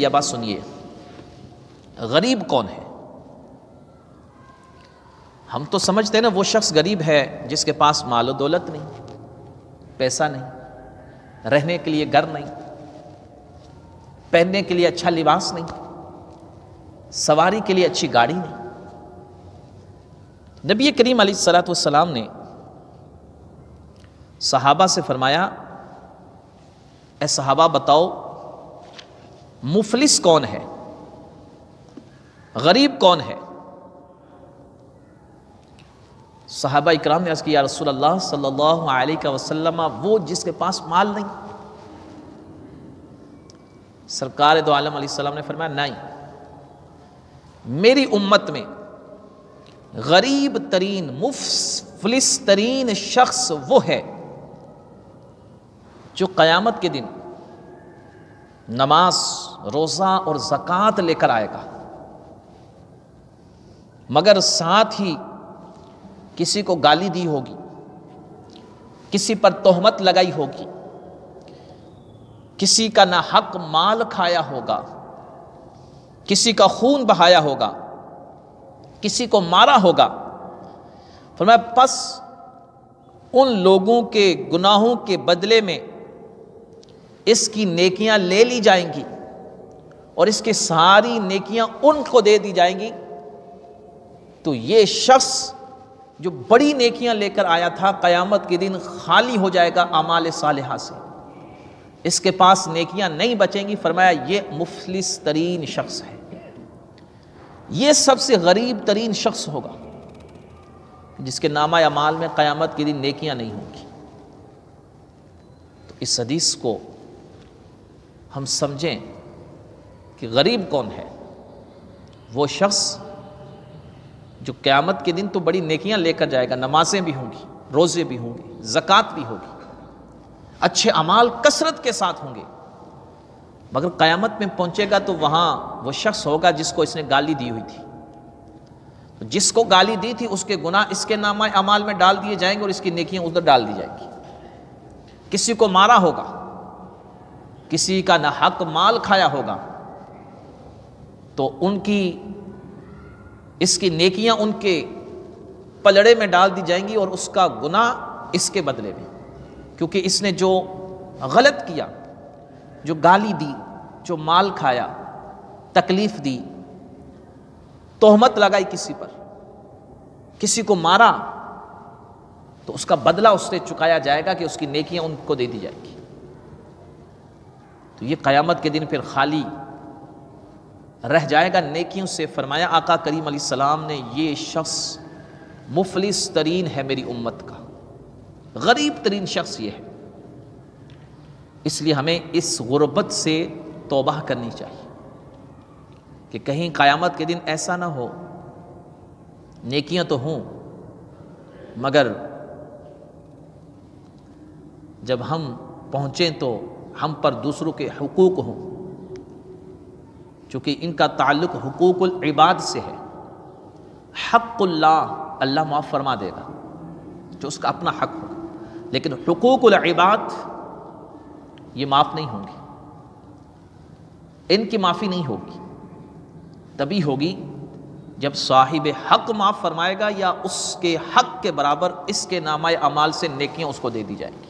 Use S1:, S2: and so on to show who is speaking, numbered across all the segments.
S1: یہ بات سنیے، غریب کون ہے؟ ہم تو سمجھتے ہیں نا وہ شخص غریب ہے جس کے پاس مال و دولت نہیں، پیسہ نہیں، رہنے کے لیے گھر نہیں، پہننے کے لیے اچھا لباس نہیں، سواری کے لیے اچھی گاڑی نہیں۔ نبی کریم علیہ الصلوۃ والسلام نے صحابہ سے فرمایا، اے صحابہ بتاؤ مفلس کون ہے، غریب کون ہے؟ صحابہ اکرام نے عرض کی، یا رسول اللہ صلی اللہ علیہ وسلم، وہ جس کے پاس مال نہیں۔ سرکار دو عالم علیہ السلام نے فرمایا، نہیں، میری امت میں غریب ترین مفلس ترین شخص وہ ہے جو قیامت کے دن نماز، روزہ اور زکوٰۃ لے کر آئے گا، مگر ساتھ ہی کسی کو گالی دی ہوگی، کسی پر تہمت لگائی ہوگی، کسی کا ناحق مال کھایا ہوگا، کسی کا خون بہایا ہوگا، کسی کو مارا ہوگا۔ فرمایا پس ان لوگوں کے گناہوں کے بدلے میں اس کی نیکیاں لے لی جائیں گی اور اس کی ساری نیکیاں ان کو دے دی جائیں گی، تو یہ شخص جو بڑی نیکیاں لے کر آیا تھا قیامت کے دن خالی ہو جائے گا اعمال صالحہ سے، اس کے پاس نیکیاں نہیں بچیں گی۔ فرمایا یہ مفلس ترین شخص ہے، یہ سب سے غریب ترین شخص ہوگا جس کے نامہ اعمال میں قیامت کے دن نیکیاں نہیں ہوں گی۔ تو اس حدیث کو ہم سمجھیں کہ غریب کون ہے، وہ شخص جو قیامت کے دن تو بڑی نیکیاں لے کر جائے گا، نمازیں بھی ہوں گی، روزے بھی ہوں گے، زکوٰۃ بھی ہوگی، اچھے اعمال کثرت کے ساتھ ہوں گے، مگر قیامت میں پہنچے گا تو وہاں وہ شخص ہوگا جس کو اس نے گالی دی ہوئی تھی، تو جس کو گالی دی تھی اس کے گناہ اس کے نامہ اعمال میں ڈال دیے جائیں گے اور اس کی نیکیاں ادھر ڈال دی جائیں گی۔ کسی کو مارا ہوگا، کسی کا ناحق مال کھایا ہوگا، تو ان کی اس کی نیکیاں ان کے پلڑے میں ڈال دی جائیں گی اور اس کا گناہ اس کے بدلے میں، کیونکہ اس نے جو غلط کیا، جو گالی دی، جو مال کھایا، تکلیف دی، تہمت لگائی کسی پر، کسی کو مارا، تو اس کا بدلہ اس سے چکایا جائے گا کہ اس کی نیکیاں ان کو دے دی جائے گی۔ تو یہ قیامت کے دن پھر خالی رہ جائے گا نیکیوں سے۔ فرمایا آقا کریم علیہ السلام نے، یہ شخص مفلس ترین ہے میری امت کا، غریب ترین شخص یہ ہے۔ اس لیے ہمیں اس غربت سے توبہ کرنی چاہیے کہ کہیں قیامت کے دن ایسا نہ ہو، نیکیاں تو ہوں مگر جب ہم پہنچیں تو ہم پر دوسروں کے حقوق ہوں، چونکہ ان کا تعلق حقوق العباد سے ہے۔ حق اللہ معاف فرما دے گا جو اس کا اپنا حق ہوگا، لیکن حقوق العباد یہ معاف نہیں ہوں گی، ان کی معافی نہیں ہوگی، تبھی ہوگی جب صاحب حق معاف فرمائے گا یا اس کے حق کے برابر اس کے نامہ اعمال سے نیکیاں اس کو دے دی جائیں گی۔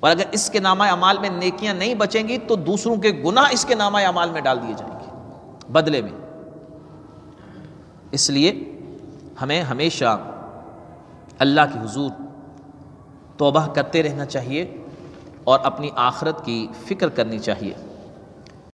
S1: اور اگر اس کے نامہ اعمال میں نیکیاں نہیں بچیں گی تو دوسروں کے گناہ اس کے نامہ اعمال میں ڈال دیے جائیں گے بدلے میں۔ اس لیے ہمیں ہمیشہ اللہ کے حضور توبہ کرتے رہنا چاہیے اور اپنی آخرت کی فکر کرنی چاہیے۔